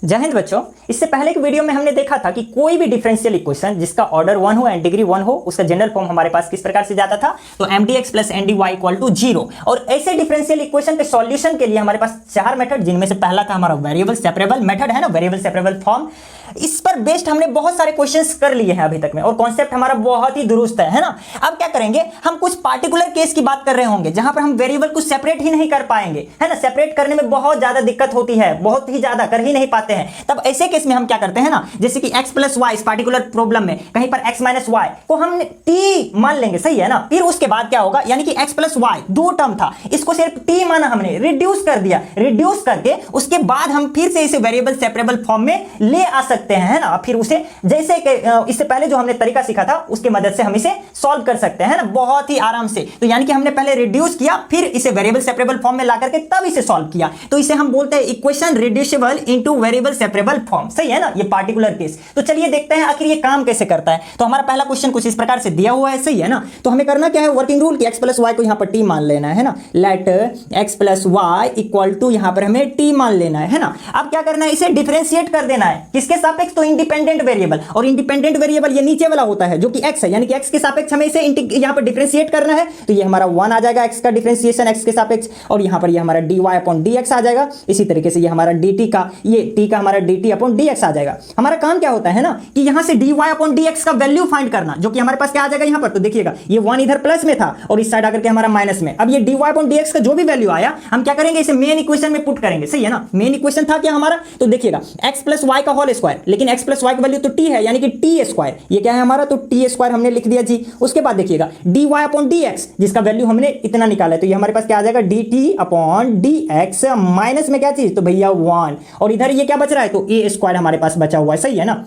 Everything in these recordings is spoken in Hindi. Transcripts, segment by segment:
जय हिंद बच्चों। इससे पहले की वीडियो में हमने देखा था कि कोई भी डिफरेंशियल इक्वेशन जिसका ऑर्डर 1 हो एंड डिग्री 1 हो उसका जनरल फॉर्म हमारे पास किस प्रकार से जाता था, तो mdx plus ndy equal to 0। और ऐसे डिफरेंशियल इक्वेशन के सॉल्यूशन के लिए हमारे पास 4 मेथड, जिनमें से पहला था हमारा वेरिएबल सेपरेबल मेथड है ना, वेरिएबल सेपरेबल फॉर्म। इस पर बेस्ड हमने बहुत सारे क्वेश्चंस कर लिए हैं अभी तक में और कॉन्सेप्ट हमारा बहुत ही दुरुस्त है ना। अब क्या करेंगे, हम कुछ पार्टिकुलर केस की बात कर रहे होंगे जहां पर हम वेरिएबल को सेपरेट ही नहीं कर पाएंगे, है ना। सेपरेट करने में बहुत ज्यादा दिक्कत होती है, बहुत ही ज्यादा कर ही नहीं पाते हैं। तब ऐसे केस में हम क्या करते हैं ना, जैसे कि x प्लस वाई इस पार्टिकुलर प्रॉब्लम में कहीं पर x माइनस वाई को हम t मान लेंगे, सही है ना। फिर उसके बाद क्या होगा, यानी कि x प्लस वाई दो टर्म था, इसको सिर्फ t माना हमने, रिड्यूस कर दिया। रिड्यूस करके उसके बाद हम फिर से इसे वेरिएबल सेपरेबल फॉर्म में ले आ सकते हैं, है ना। फिर उसे जैसे कि इससे पहले जो हमने तरीका सीखा था उसकी मदद से हम इसे सॉल्व कर सकते हैं ना, बहुत ही आराम से। तो यानी कि हमने पहले रिड्यूस किया, फिर इसे वेरिएबल सेपरेबल फॉर्म में ला करके तब इसे सॉल्व किया, तो इसे हम बोलते हैं equation reducible into variable separable form, सही है ना, ये पार्टिकुलर केस। तो चलिए देखते हैं आखिर ये काम कैसे करता है। तो हमारा पहला क्वेश्चन कुछ इस प्रकार से दिया हुआ है, सही है ना। तो हमें करना क्या है, वर्किंग रूल कि x प्लस वाई को यहां पर t मान लेना है ना। Let x plus y equal to यहां पर हमें t मान लेना है ना। अब क्या करना है, इसे डिफरेंशिएट कर देना है किसके सापेक्ष, तो इंडिपेंडेंट वेरिएबल। और इंडिपेंडेंट वेरिएबल ये नीचे वाला होता है जो कि x है, यानी कि x के सापेक्ष हमें इसे यहां पर डिफरेंशिएट करना है। तो ये हमारा 1 आ जाएगा x का डिफरेंशिएशन x के सापेक्ष, और यहां पर ये हमारा dy अपॉन dx आ जाएगा। इसी तरीके से ये हमारा dt का, ये t का हमारा dt अपॉन dx आ जाएगा। हमारा काम क्या होता है ना कि यहां से dy अपॉन dx का वैल्यू फाइंड करना, जो कि हमारे पास क्या आ जाएगा यहां पर। तो देखिएगा ये 1 इधर प्लस में था और इस साइड आकर के हमारा माइनस में। अब ये dy अपॉन dx का जो भी वैल्यू आया हम क्या करेंगे, इसे मेन इक्वेशन में पुट करेंगे, सही है ना। मेन इक्वेशन था क्या हमारा, तो देखिएगा x प्लस वाई का होल स्क्वायर, लेकिन x प्लस वाई का वैल्यू तो t है, यानी कि t स्क्वायर। ये क्या है हमारा, तो t स्क्वायर हमने लिख दिया जी। उसके बाद देखिएगा dy अपॉन dx जिसका वैल्यू हमने इतना निकाला है, तो ये हमारे पास क्या आ जाएगा, dt अपॉन dx माइनस में क्या चीज, तो भैया 1, और इधर ये क्या बच रहा है, तो a स्क्वायर हमारे पास बचा हुआ है, सही है ना।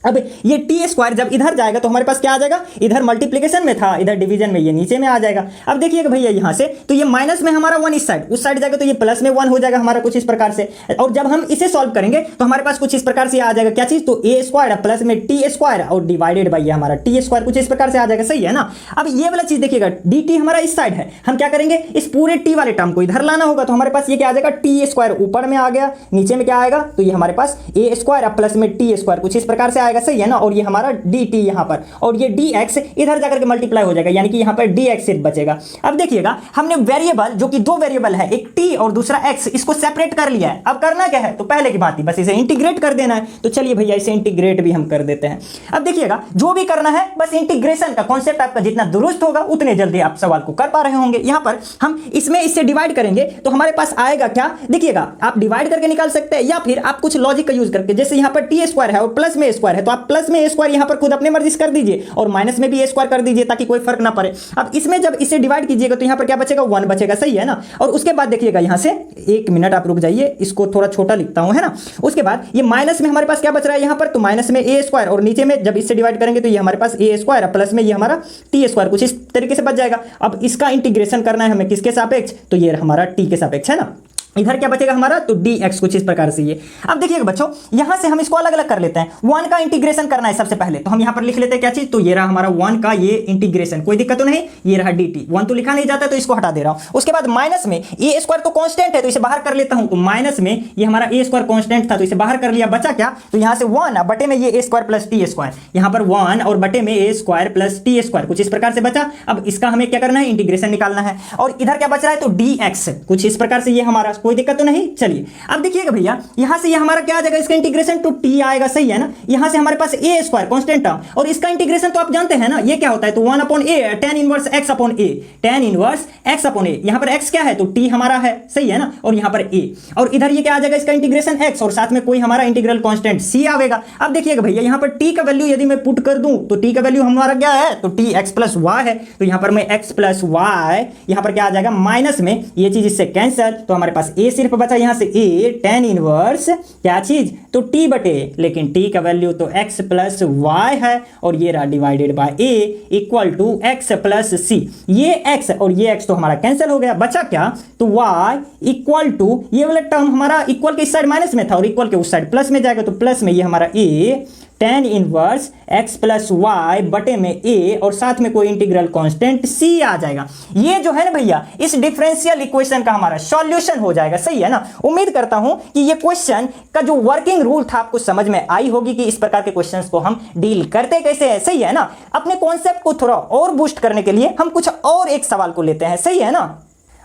अब ये टी स्क्वायर जब इधर जाएगा तो हमारे पास क्या आ जाएगा, इधर मल्टीप्लिकेशन में था, इधर डिवीजन में, ये नीचे में आ जाएगा। अब देखिएगा भैया यहां से, तो ये माइनस में हमारा 1 इस साइड, उस साइड जाएगा तो ये प्लस में 1 हो जाएगा हमारा कुछ इस प्रकार से। और जब हम इसे सॉल्व करेंगे तो हमारे पास कुछ इस प्रकार से आ जाएगा क्या चीज, तो ए स्क्वायर प्लस में टी स्क्वायर और डिवाइडेड बाई हमारा टी स्क्वायर, कुछ इस प्रकार से आ जाएगा, सही है ना। अब ये वाला चीज देखिएगा, डी टी हमारा इस साइड है, हम क्या करेंगे, इस पूरे टी वाले टर्म को इधर लाना होगा। तो हमारे पास ये क्या आ जाएगा, टी स्क्वायर ऊपर में आ गया, नीचे में क्या आएगा, तो ये हमारे पास ए स्क्वायर प्लस में टी स्क्वायर, कुछ इस प्रकार से आएगा, सही है ना। और ये हमारा dt यहां पर, और ये dx इधर जाकर के मल्टीप्लाई हो जाएगा, यानी कि यहां पर dx सिर्फ बचेगा। अब देखिएगा हमने वेरिएबल, जो कि दो वेरिएबल है, एक t और दूसरा x, इसको सेपरेट कर लिया है। अब करना क्या है, तो पहले की बात ही बस इसे इंटीग्रेट कर देना है। तो चलिए भैया इसे इंटीग्रेट भी हम कर देते हैं। अब देखिएगा जो भी करना है, बस इंटीग्रेशन का कॉन्सेप्ट आपका जितना दुरुस्त होगा उतने जल्दी आप सवाल को कर पा रहे होंगे। यहां पर हम इसमें इससे डिवाइड करेंगे तो हमारे पास आएगा क्या, देखिएगा आप डिवाइड करके निकाल सकते हैं या फिर आप कुछ लॉजिक का यूज करके, जैसे यहां पर t स्क्वायर है और प्लस में स्क्वायर है, तो आप प्लस में स्क्वायर यहां पर खुद अपने मर्जी से कर दीजिए और माइनस में भी ए स्क्वायर कर दीजिए ताकि कोई फर्क ना पड़े। अब इसमें जब इसे डिवाइड कीजिएगा तो यहां पर क्या बचेगा, 1 बचेगा, सही है ना। और उसके बाद देखिएगा यहां से, एक मिनट आप रुक जाइए, इसको थोड़ा छोटा लिखता हूं, है ना। उसके बाद ये माइनस में हमारे पास क्या बच रहा है यहां पर, तो माइनस में ए स्क्वायर, और नीचे में जब इससे डिवाइड करेंगे तो ये हमारे पास ए स्क्वायर प्लस में ये हमारा टी स्क्वायर, कुछ इस तरीके से बच जाएगा। अब इसका इंटीग्रेशन करना है हमें किसके सापेक्ष, तो ये हमारा टी के सापेक्ष, है ना। इधर क्या बचेगा हमारा, तो dx, कुछ इस प्रकार से ये। अब देखिएगा बच्चों यहां से हम इसको अलग अलग कर लेते हैं। 1 का इंटीग्रेशन करना है सबसे पहले, तो हम यहां पर लिख लेते हैं क्या चीज, तो ये रहा हमारा 1 का ये इंटीग्रेशन, कोई दिक्कत तो नहीं। ये रहा dt, 1 तो लिखा नहीं जाता तो इसको हटा दे रहा हूं। उसके बाद माइनस में ए स्क्वायर तो कांस्टेंट है तो इसे बाहर कर लेता हूं, तो माइनस में ये हमारा ए स्क्वायर कांस्टेंट था तो इसे बाहर कर लिया, बचा क्या, तो यहां से 1 बटे में ये ए स्क्वायर प्लस टी स्क्वायर, यहां पर 1 और बटे में ए स्क्वायर प्लस टी स्क्वायर, कुछ इस प्रकार से बचा। अब इसका हमें क्या करना है, इंटीग्रेशन निकालना है। और इधर क्या बच रहा है, तो dx, कुछ इस प्रकार से ये हमारा, कोई दिक्कत तो नहीं। चलिए अब देखिएगा भैया यहां से ये हमारा क्या आ जाएगा, इसका इंटीग्रेशन टू t आएगा, सही है ना। यहां से हमारे पास ए स्क्वायर कांस्टेंट टर्म, और इसका इंटीग्रेशन तो आप जानते हैं ना ये क्या होता है, तो 1 upon a tan inverse x upon a, tan inverse x upon a। यहां पर x क्या है, तो t हमारा है, सही है ना, और यहां पर a, और इधर ये क्या आ जाएगा, इसका इंटीग्रेशन x, और साथ में कोई हमारा इंटीग्रल कांस्टेंट c आवेगा। अब देखिएगा भैया यहां पर t का वैल्यू यदि मैं पुट कर दूं तो t का वैल्यू हमारा क्या है, तो t x प्लस y है। तो यहां पर मैं x प्लस y, यहां पर क्या आ जाएगा माइनस में, ये चीज इससे कैंसिल, तो हमारे पास a सिर्फ बचा, यहां से a tan इनवर्स क्या चीज, तो t बटे, लेकिन t का वैल्यू तो x प्लस y है, और ये रहा divided by a equal to x plus c। ये x और ये x तो हमारा कैंसिल हो गया, बचा क्या, तो तो y इक्वल टू ये वाला टर्म हमारा इक्वल के इस साइड माइनस में था और इक्वल के उस साइड प्लस में जाएगा, तो प्लस में ये हमारा a tan inverse x plus y बटे में a और साथ में कोई इंटीग्रल कांस्टेंट c आ जाएगा। ये जो है ना भैया इस डिफरेंशियल इक्वेशन का हमारा सॉल्यूशन हो जाएगा, सही है ना। उम्मीद करता हूं कि ये क्वेश्चन का जो वर्किंग रूल था आपको समझ में आई होगी कि इस प्रकार के क्वेश्चंस को हम डील करते कैसे हैं, सही है ना। अपने कॉन्सेप्ट को थोड़ा और बूस्ट करने के लिए हम कुछ और एक सवाल को लेते हैं, सही है ना।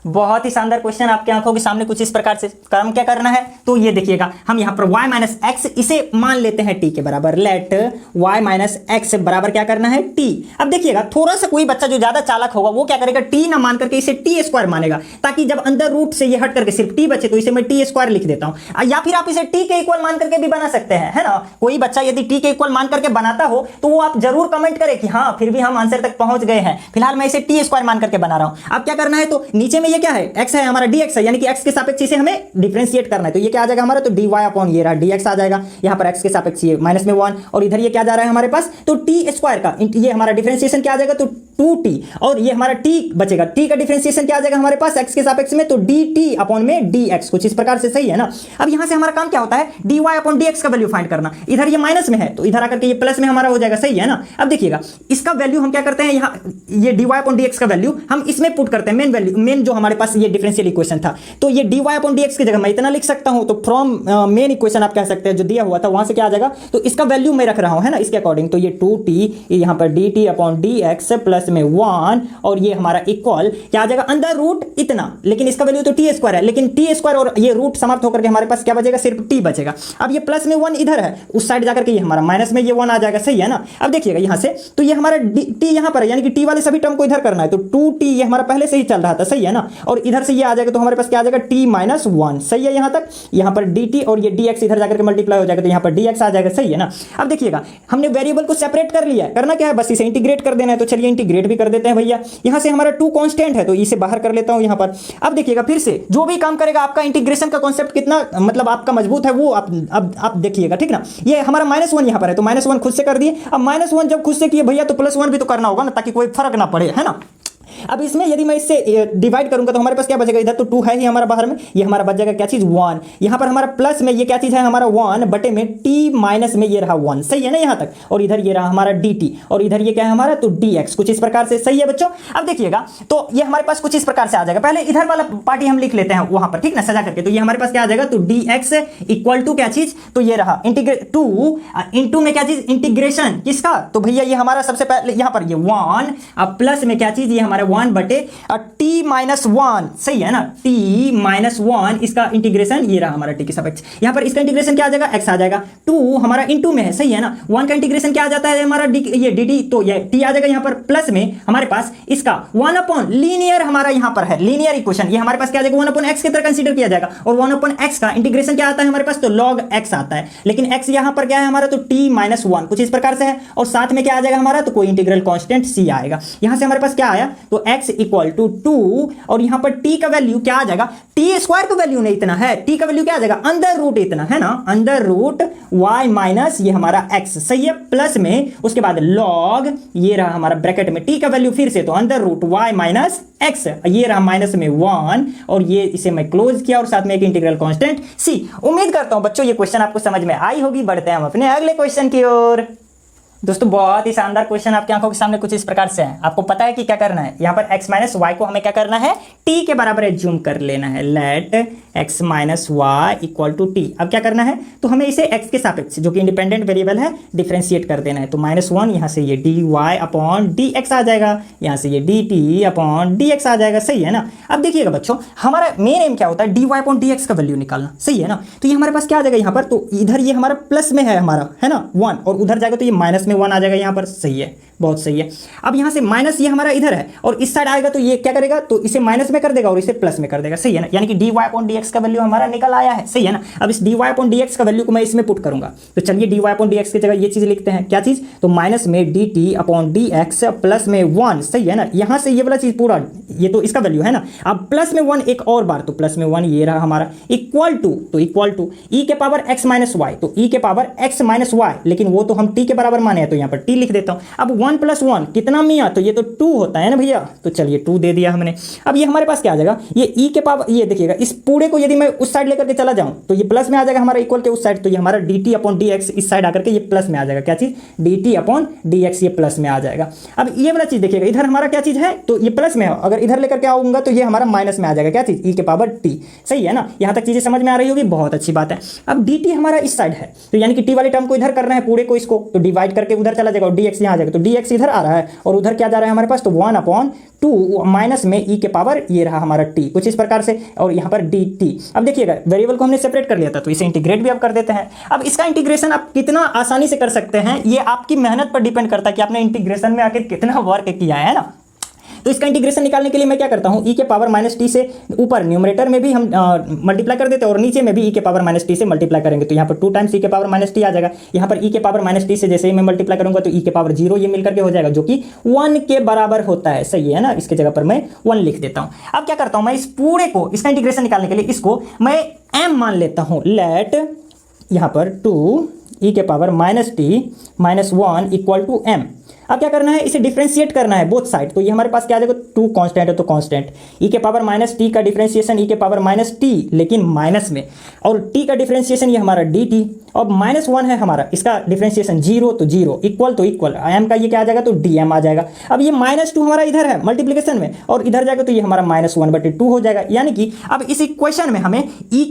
बहुत ही शानदार क्वेश्चन आपके आंखों के सामने कुछ इस प्रकार से। काम क्या करना है तो ये देखिएगा, हम यहां पर y माइनस एक्स इसे मान लेते हैं t के बराबर। लेट y माइनस एक्स बराबर क्या करना है t। अब देखिएगा थोड़ा सा कोई बच्चा जो ज्यादा चालाक होगा वो क्या करेगा, t ना मान करके इसे t स्क्वायर मानेगा, ताकि जब अंदर रूट से ये हट करके सिर्फ t बचे तो इसे मैं t स्क्वायर लिख देता हूं। या फिर आप इसे t के इक्वल मान करके भी बना सकते हैं, है ना। कोई बच्चा यदि t के इक्वल मान करके बनाता हो तो वो आप जरूर कमेंट करें कि हाँ फिर भी हम आंसर तक पहुंच गए हैं। फिलहाल मैं इसे t स्क्वायर मान करके बना रहा हूं। अब क्या करना है तो नीचे में ये क्या है, x है हमारा dx है, यानी कि x के सापेक्ष इसे हमें डिफरेंशिएट करना है। तो ये क्या आ जाएगा हमारा, तो dy अपॉन ये रहा dx आ जाएगा। यहाँ पर x के सापेक्ष ये माइनस में 1 और इधर ये क्या जा रहा है हमारे पास, तो t स्क्वायर का ये हमारा डिफरेंशिएशन क्या आ जाएगा, तो 2t और ये हमारा t बचेगा। t का डिफरेंशिएशन क्या आ जाएगा हमारे पास x के सापेक्ष में, तो dt अपॉन में dx, कुछ इस प्रकार से, सही है ना। अब यहां से हमारा काम क्या होता है, dy अपॉन dx का वैल्यू फाइंड करना। इधर ये माइनस में है तो इधर आकर के ये प्लस में हमारा हो जाएगा, सही है ना। अब देखिएगा इसका वैल्यू हम क्या करते हैं, यहाँ ये dy अपॉन dx का वैल्यू हम इसमें पुट करते हैं, मेन वैल्यू, मेन जो हमारे पास ये डिफरेंशियल इक्वेशन था। तो ये dy अपॉन dx की जगह मैं इतना लिख सकता हूं, तो फ्रॉम मेन इक्वेशन आप कह सकते हैं जो दिया हुआ था वहां से क्या आ जाएगा, तो इसका वैल्यू मैं रख रहा हूं, है ना, इसके अकॉर्डिंग। तो ये 2t यहां पर dt अपॉन dx प्लस में 1 और ये हमारा इक्वल क्या आ जाएगा, अंदर रूट इतना, लेकिन इसका वैल्यू तो t स्क्वायर है, लेकिन t स्क्वायर और ये रूट समाप्त होकर के हमारे पास क्या बचेगा, सिर्फ t बचेगा। अब ये प्लस में 1 इधर है, उस साइड जाकर के ये हमारा माइनस में ये 1 आ जाएगा, सही है ना। अब देखिएगा यहां से तो ये हमारा t यहां पर है, यानी कि t वाले सभी टर्म को इधर करना है, तो 2t ये हमारा पहले से ही चल रहा था, सही है ना। और इधर से ये आ जाएगा तो हमारे पास क्या आ जाएगा, t माइनस 1, सही है। यहां तक यहां पर dt और ये dx इधर जाकर के मल्टीप्लाई हो जाएगा, तो यहां पर dx आ जाएगा, सही है ना। अब देखिएगा हमने वेरिएबल को सेपरेट कर लिया है, करना क्या है, बस इसे इंटीग्रेट कर देना है। तो चलिए इंटीग्रेट भी कर देते हैं भैया। यहां से हमारा 2 कांस्टेंट है तो इसे बाहर कर लेता हूं यहां पर। अब देखिएगा फिर से जो भी काम करेगा आपका इंटीग्रेशन का कॉन्सेप्ट कितना मतलब आपका मजबूत है वो आप देखिएगा, ठीक ना। ये हमारा -1 यहां पर है तो -1 खुद से कर दिए। अब -1 जब खुद से किए भैया तो +1 भी तो करना होगा ना, ताकि कोई फर्क ना पड़े, है ना। अब इसमें यदि मैं इससे डिवाइड करूंगा तो हमारे पास क्या बचेगा, इधर तो 2 है ही हमारा बाहर में, ये हमारा बच जाएगा क्या चीज 1। यहां पर हमारा प्लस में ये क्या चीज है हमारा 1 बटे में t माइनस में ये रहा 1, सही है ना यहां तक। और इधर ये रहा हमारा dt और इधर ये क्या है हमारा, तो dx, कुछ इस प्रकार से, सही है बच्चों। अब देखिएगा तो ये हमारे पास कुछ इस प्रकार से आ जाएगा। पहले इधर वाला पार्टी हम लिख लेते हैं वहां पर, ठीक ना, सजा करके। तो ये हमारे पास क्या आ जाएगा, तो dx इक्वल टू क्या चीज, तो ये रहा इंटीग्रेट 2 इंटू में क्या चीज, इंटीग्रेशन किसका, तो भैया ये हमारा सबसे पहले यहां पर ये 1 अब प्लस में क्या चीज, ये हमारा 1 बटे t माइनस 1, सही है ना, t माइनस 1 इसका इंटीग्रेशन ये रहा हमारा t के सापेक्ष। यहां पर इसका इंटीग्रेशन क्या आ जाएगा, x आ जाएगा। 2 हमारा इनटू में है, सही है ना। 1 का इंटीग्रेशन क्या आ जाता है हमारा ये dt, तो ये t आ जाएगा यहां पर प्लस में हमारे पास इसका 1 अपॉन लीनियर हमारा यहां पर है लीनियर इक्वेशन, ये हमारे पास क्या आ जाएगा 1 अपॉन x की तरह कंसीडर किया जाएगा। और 1 अपॉन x का इंटीग्रेशन क्या आता है हमारे पास, तो log x आता है। लेकिन x यहां पर क्या है हमारा, तो t माइनस 1, कुछ इस प्रकार से है। और साथ में क्या आ जाएगा हमारा, तो कोई इंटीग्रल कांस्टेंट c आएगा। यहां से हमारे पास क्या आया, तो x इक्वल टू 2 और यहां पर t का वैल्यू क्या आ जाएगा, t स्क्वायर का वैल्यू नहीं इतना है, t का वैल्यू क्या आ जाएगा, अंदर रूट इतना, है ना, अंदर रूट y माइनस ये हमारा x, सही है, प्लस में उसके बाद log ये रहा हमारा ब्रैकेट में t का वैल्यू फिर से, तो अंदर रूट y माइनस x, ये रहा माइनस में 1 और ये इसे मैं क्लोज किया और साथ में एक इंटीग्रल कांस्टेंट c। उम्मीद करता हूं बच्चों ये क्वेश्चन आपको समझ में आई होगी। बढ़ते हैं हम अपने अगले क्वेश्चन की ओर। दोस्तों बहुत ही शानदार क्वेश्चन आपकी आंखों के सामने कुछ इस प्रकार से है। आपको पता है कि क्या करना है, यहाँ पर x माइनस वाई को हमें क्या करना है, t के बराबर एज्यूम कर लेना है। Let x minus y equal to t. अब क्या करना है, तो हमें इसे x के सापेक्ष जो कि इंडिपेंडेंट वेरिएबल है डिफरेंशिएट कर देना है। तो -1 यहाँ से ये dy अपॉन dx आ जाएगा, यहाँ से ये dt अपॉन dx आ जाएगा, सही है ना। अब देखिएगा बच्चों हमारा मेन एम क्या होता है, dy अपॉन dx का वैल्यू निकालना, सही है ना। तो ये हमारे पास क्या आ जाएगा यहाँ पर, तो इधर ये हमारा प्लस में है हमारा, है ना 1 और उधर जाएगा तो ये माइनस में 1 आ जाएगा यहाँ पर, सही है, बहुत सही है। अब यहाँ से माइनस ये हमारा इधर है और इस साइड आएगा तो ये क्या करेगा, तो इसे माइनस में कर देगा और इसे प्लस में कर देगा, सही है ना। यानी कि dy अपॉन dx का वैल्यू हमारा निकल आया है, सही है ना। अब इस dy अपॉन dx का वैल्यू को मैं इसमें पुट करूंगा, तो चलिए dy अपॉन dx की जगह ये चीज लिखते हैं, क्या चीज, तो माइनस में dt अपॉन dx प्लस में 1, सही है ना। यहाँ से ये वाला चीज पूरा ये तो इसका वैल्यू है ना। अब प्लस में 1 एक और बार, तो प्लस में 1 ये रहा हमारा इक्वल टू, तो इक्वल टू e के पावर x माइनस वाई, तो e के पावर x माइनस वाई, लेकिन वो तो हम t के बराबर माने है तो यहाँ पर टी लिख देता हूँ। अब 1 + 1 कितना मियाँ, तो ये तो 2 होता है ना भैया, तो चलिए 2 दे दिया हमने। अब ये हमारे पास क्या आ जाएगा, ये ई के पावर, ये देखिएगा इस पूरे को यदि मैं उस साइड लेकर के चला जाऊँ तो ये प्लस में आ जाएगा हमारा इक्वल के उस साइड, तो ये हमारा dt/dx इस साइड आकर के ये प्लस में आ जाएगा, क्या चीज़ dt/dx ये प्लस में आ जाएगा। अब ये वाला चीज़ देखिएगा, इधर हमारा क्या चीज़ है, तो ये प्लस में है, अगर इधर लेकर के आऊँगा तो ये हमारा माइनस में आ जाएगा, क्या चीज़ e⁻t। सही है ना, यहाँ तक चीज़ें समझ में आ रही होगी, बहुत अच्छी बात है। अब dt हमारा इस साइड है, तो यानी कि t वाली टर्म को इधर करना है पूरे को, इसको तो डिवाइड करके उधर चला जाएगा और dx यहाँ आ जाएगा, तो dx इधर आ रहा है और उधर क्या जा रहा है हमारे पास, तो 1/2 माइनस में e के पावर ये रहा हमारा t, कुछ इस प्रकार से, और यहाँ पर dt। अब देखिएगा वेरिएबल को हमने सेपरेट कर लिया था, तो इसे इंटीग्रेट भी अब कर देते हैं। अब इसका इंटीग्रेशन आप कितना आसानी से कर सकते हैं, ये आपकी मेहनत पर डिपेंड करता है कि आपने इंटीग्रेशन में आखिर कितना वर्क किया है ना। तो इसका इंटीग्रेशन निकालने के लिए मैं क्या करता हूँ, e⁻t से ऊपर न्यूमरेटर में भी हम मल्टीप्लाई कर देते हैं और नीचे में भी e⁻t से मल्टीप्लाई करेंगे, तो यहाँ पर 2 टाइम्स e⁻t आ जाएगा। यहाँ पर e⁻t से जैसे ही मैं मल्टीप्लाई करूँगा तो e⁻0 ये मिलकर के हो जाएगा, जो कि 1 के बराबर होता है। सही है ना, इसके जगह पर मैं 1 लिख देता हूँ। अब क्या करता हूँ, मैं इस पूरे को, इसका इंटीग्रेशन निकालने के लिए इसको मैं m मान लेता हूँ। लेट यहाँ पर 2e⁻t - 1 = m। अब क्या करना है, इसे डिफरेंशिएट करना है बोथ साइड, तो ये हमारे पास क्या आ जाएगा, 2 कांस्टेंट है तो कांस्टेंट, e⁻t का डिफरेंशिएशन e⁻t लेकिन माइनस में, और t का डिफरेंशिएशन ये हमारा dt, और -1 है हमारा, इसका डिफरेंशिएशन 0 तो 0, इक्वल तो इक्वल, m का ये क्या आ जाएगा, तो dm आ जाएगा। अब ये -2 हमारा इधर है मल्टीप्लिकेशन में और इधर जाएगा तो ये हमारा -1/2 हो जाएगा। यानी कि अब इस इक्वेशन में हमें e⁻t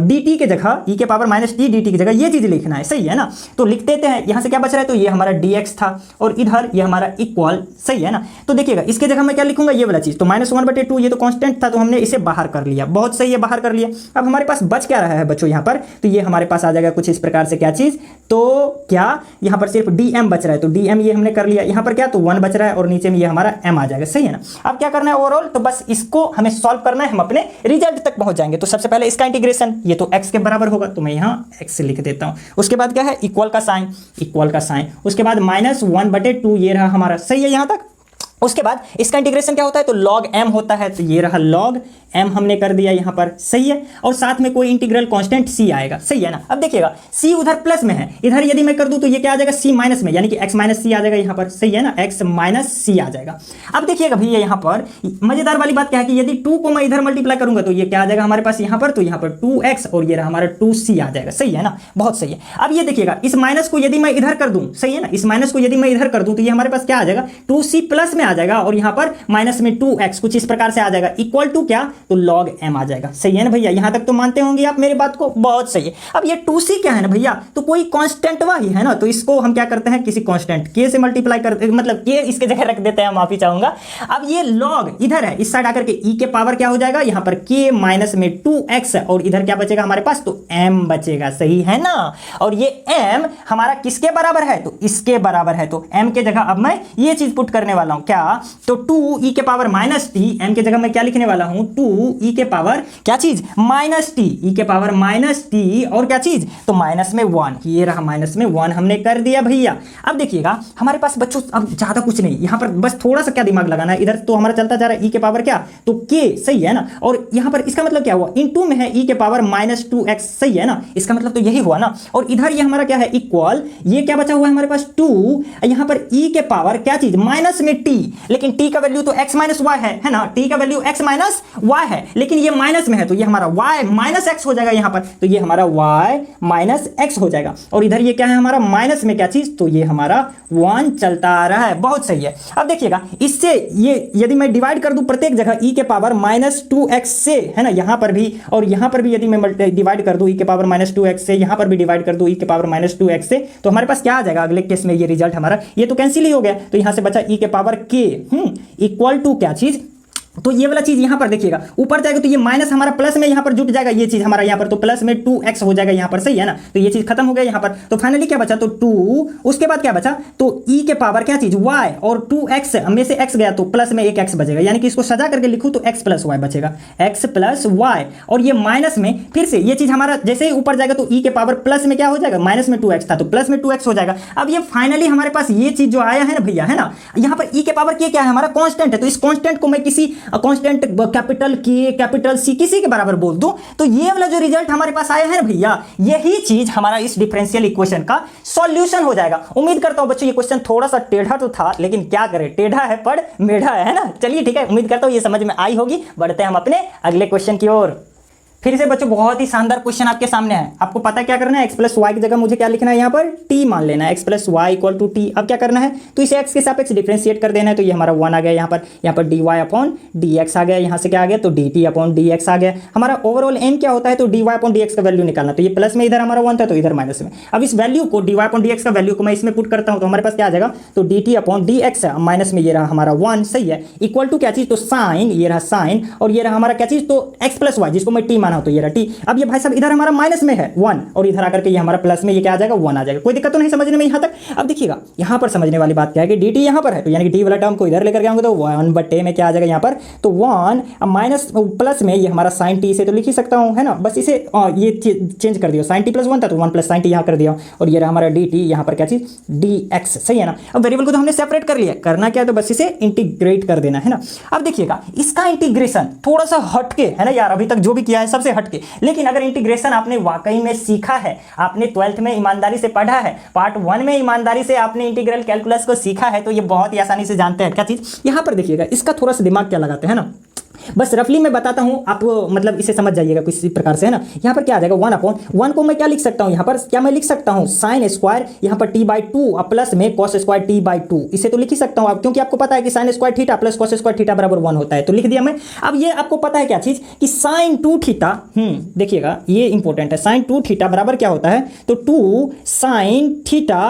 dt के जगह e⁻t dt की जगह ये चीज़ लिखना है। सही है ना, तो लिख देते हैं। यहाँ से क्या बच रहा है, तो ये हमारा dx था और इधर ये हमारा इक्वल। सही है ना, तो देखिएगा इसके जगह मैं क्या लिखूंगा, ये वाला चीज, तो -1/2 ये तो कांस्टेंट था तो हमने इसे बाहर कर लिया। बहुत सही है, बाहर कर लिया। अब हमारे पास बच क्या रहा है बच्चों यहाँ पर, तो ये हमारे पास आ जाएगा कुछ इस प्रकार से, क्या चीज, तो क्या यहाँ पर सिर्फ dm बच रहा है, तो dm ये हमने कर लिया। यहाँ पर क्या, तो 1 बच रहा है और नीचे में ये हमारा m आ जाएगा। सही है ना, अब क्या करना है ओवरऑल, तो बस इसको हमें सॉल्व करना है, हम अपने रिजल्ट तक पहुंच जाएंगे। तो सबसे पहले इसका इंटीग्रेशन, ये तो x के बराबर होगा तो मैं यहाँ x लिख देता हूँ। उसके बाद क्या है, इक्वल का साइन, उसके बाद -1/2 ये रहा हमारा। सही है यहाँ तक। उसके बाद इसका इंटीग्रेशन क्या होता है, तो log m होता है, तो ये रहा log m हमने कर दिया यहाँ पर। सही है, और साथ में कोई इंटीग्रल कांस्टेंट c आएगा। सही है ना, अब देखिएगा c उधर प्लस में है, इधर यदि मैं कर दूं तो ये क्या आ जाएगा, c माइनस में, यानी कि x - c आ जाएगा यहाँ पर। सही है ना, x - c आ जाएगा। अब देखिएगा भैया यहाँ पर मजेदार वाली बात क्या है कि यदि 2 को मैं इधर मल्टीप्लाई करूंगा तो ये क्या आ जाएगा हमारे पास यहाँ पर, तो यहाँ पर 2x और ये रहा हमारा 2c आ जाएगा। सही है ना, बहुत सही है। अब ये देखिएगा इस माइनस को यदि मैं इधर कर दूं, सही है ना, इस माइनस को यदि मैं इधर कर दूं तो ये हमारे पास क्या आ जाएगा, 2c प्लस में आ जाएगा और यहाँ पर माइनस में 2x, कुछ इस प्रकार से आ जाएगा, इक्वल टू क्या, तो log m आ जाएगा। सही है ना भैया, यहां तक तो मानते होंगे आप मेरी बात को, बहुत सही है। अब ये 2c क्या है ना भैया, तो कोई कांस्टेंट ही है ना, तो इसको हम क्या करते हैं, किसी कांस्टेंट k से मल्टीप्लाई करते, मतलब k इसके जगह रख देते हैं, माफी चाहूंगा। अब ये log इधर है, इस साइड आकर के e के पावर क्या हो जाएगा, यहाँ पर k माइनस में 2x और इधर क्या बचेगा हमारे पास, तो m बचेगा। सही है ना, और ये m हमारा किसके बराबर है, तो इसके बराबर है, तो m के जगह अब मैं ये चीज पुट करने वाला हूं, क्या, तो 2e के पावर माइनस टी, m के जगह मैं क्या लिखने वाला हूं, 2e के पावर क्या चीज, माइनस टी, e के पावर माइनस टी और क्या चीज, तो माइनस में 1, ये रहा माइनस में 1 हमने कर दिया भैया। अब देखिएगा हमारे पास बच्चों अब ज्यादा कुछ नहीं, यहाँ पर बस थोड़ा सा क्या दिमाग लगाना है, इधर तो हमारा चलता जा रहा है e के पावर क्या, तो k। सही है ना, और यहाँ पर इसका मतलब क्या हुआ, इनटू में है e के पावर -2x। सही है ना, इसका मतलब तो यही हुआ ना, और इधर ये हमारा क्या है, इक्वल, ये क्या बचा हुआ है हमारे पास 2, यहाँ पर e के पावर क्या चीज, माइनस में t, लेकिन t का वैल्यू तो x - y है ना, t का वैल्यू x - y है, लेकिन ये माइनस में है तो ये हमारा y - x हो जाएगा यहाँ पर, तो ये हमारा y - x हो जाएगा, और इधर ये क्या है हमारा माइनस में क्या चीज, तो ये हमारा 1 चलता आ रहा है। बहुत सही है। अब देखिएगा इससे ये यदि मैं डिवाइड कर दूं प्रत्येक जगह e के पावर -2x से, है ना, यहाँ पर भी और यहाँ पर भी यदि मैं डिवाइड कर दूं e के पावर -2x से, यहाँ पर भी डिवाइड कर दूं e के पावर -2x से, तो हमारे पास क्या आ जाएगा अगले केस में, ये रिजल्ट हमारा ये तो कैंसिल ही हो गया, तो यहाँ से बचा e के पावर k इक्वल टू क्या चीज, तो ये वाला चीज यहाँ पर देखिएगा ऊपर जाएगा तो ये माइनस हमारा प्लस में यहाँ पर जुट जाएगा, ये चीज हमारा यहाँ पर तो प्लस में 2x हो जाएगा यहाँ पर। सही है ना, तो ये चीज खत्म हो गया यहाँ पर, तो फाइनली क्या बचा, तो 2, उसके बाद क्या बचा, तो e के पावर क्या चीज y, और 2x में से x गया तो प्लस में एक x बचेगा, यानी कि इसको सजा करके लिखूं तो x + y बचेगा, x + y, और ये माइनस में फिर से ये चीज हमारा जैसे ही ऊपर जाएगा तो e के पावर प्लस में क्या हो जाएगा, माइनस में 2x था तो प्लस में 2x हो जाएगा। अब ये फाइनली हमारे पास ये चीज जो आया है ना भैया, है ना, यहाँ पर e के पावर क्या है हमारा कांस्टेंट है, तो इस कांस्टेंट को मैं किसी कांस्टेंट कैपिटल के कैपिटल सी किसी के बराबर बोल दूं तो ये वाला जो रिजल्ट हमारे पास आया है ना भैया, यही चीज हमारा इस डिफरेंशियल इक्वेशन का सॉल्यूशन हो जाएगा। उम्मीद करता हूं बच्चों ये क्वेश्चन थोड़ा सा टेढ़ा तो था, लेकिन क्या करें, टेढ़ा है पर मेढ़ा है ना। चलिए ठीक है, उम्मीद करता हूं ये समझ में आई होगी। बढ़ते हैं हम अपने अगले क्वेश्चन की ओर। फिर से बच्चों बहुत ही शानदार क्वेश्चन आपके सामने है। आपको पता क्या करना है, एक्स प्लस वाई की जगह मुझे क्या लिखना है, यहाँ पर टी मान लेना है, x plus y equal to t. अब क्या करना है, तो इसे एक्स के सापेक्ष डिफरेंशिएट कर देना है। तो ये हमारा 1 आ गया, यहाँ पर d y upon d x आ गया, यहाँ से क्या आ गया, तो d t upon d x आ गया। हमारा ओवरऑल एम क्या होता है, तो d y upon d x का वैल्यू निकालना। तो ये प्लस में इधर हमारा 1 था, तो इधर माइनस में। अब इस वैल्यू को d y upon d x का वैल्यू को मैं इसमें पुट करता हूँ, तो हमारे पास क्या आ जाएगा, तो d t upon d x minus में ये रहा हमारा 1, सही है, इक्वल टू क्या चीज, तो साइन, ये रहा साइन, और ये रहा हमारा क्या चीज, तो एक्स प्लस वाई जिसको मैं टी माना हूं, तो ये रहा टी। अब ये भाई साहब इधर हमारा माइनस में है 1, और इधर आकर के ये हमारा प्लस में ये क्या आ जाएगा, 1 आ जाएगा। कोई दिक्कत तो नहीं समझने में यहाँ तक। अब देखिएगा यहाँ पर समझने वाली बात क्या है कि डी टी यहाँ पर है, तो यानी कि टी वाला टर्म को इधर लेकर के आऊंगा तो 1/a में क्या आ जाएगा यहाँ पर, तो 1 माइनस प्लस में ये हमारा साइन टी से तो लिख ही सकता हूँ, है ना। बस इसे ये चेंज कर दिया, साइन टी प्लस 1 था तो 1 प्लस साइन टी यहाँ कर दिया, और ये रहा हमारा डी टी, यहाँ पर क्या चीज, डी एक्स, सही है ना। अब वेरिएबल को तो हमने सेपरेट कर लिया, करना क्या है, तो बस इसे इंटीग्रेट कर देना है ना। अब देखिएगा इसका इंटीग्रेशन थोड़ा सा हटके है ना यार, अभी तक जो भी किया है सबसे हटके, लेकिन अगर इंटीग्रेशन आपने वाकई में सीखा है, आपने 12th में ईमानदारी से पढ़ा है, पार्ट 1 में ईमानदारी से आपने इंटीग्रल कैलकुलस को सीखा है, तो ये बहुत ही आसानी से जानते हैं क्या चीज। यहां पर देखिएगा इसका थोड़ा सा दिमाग क्या लगाते हैं ना, बस रफली मैं बताता हूं, आप मतलब इसे समझ जाइएगा किसी प्रकार से, है ना। यहाँ पर क्या आ जाएगा, 1/1 को मैं क्या लिख सकता हूं, यहाँ पर क्या मैं लिख सकता हूं, साइन स्क्वायर, यहाँ पर t/2 प्लस में कॉस स्क्वायर t/2, इसे तो लिख ही सकता हूं आप, क्योंकि आपको पता है कि sign square theta plus cos square theta बराबर 1 होता है, तो लिख दिया मैं। अब ये आपको पता है क्या चीज कि साइन 2 थीटा, देखिएगा ये इंपॉर्टेंट है, साइन 2 थीटा बराबर क्या होता है, तो 2 sine theta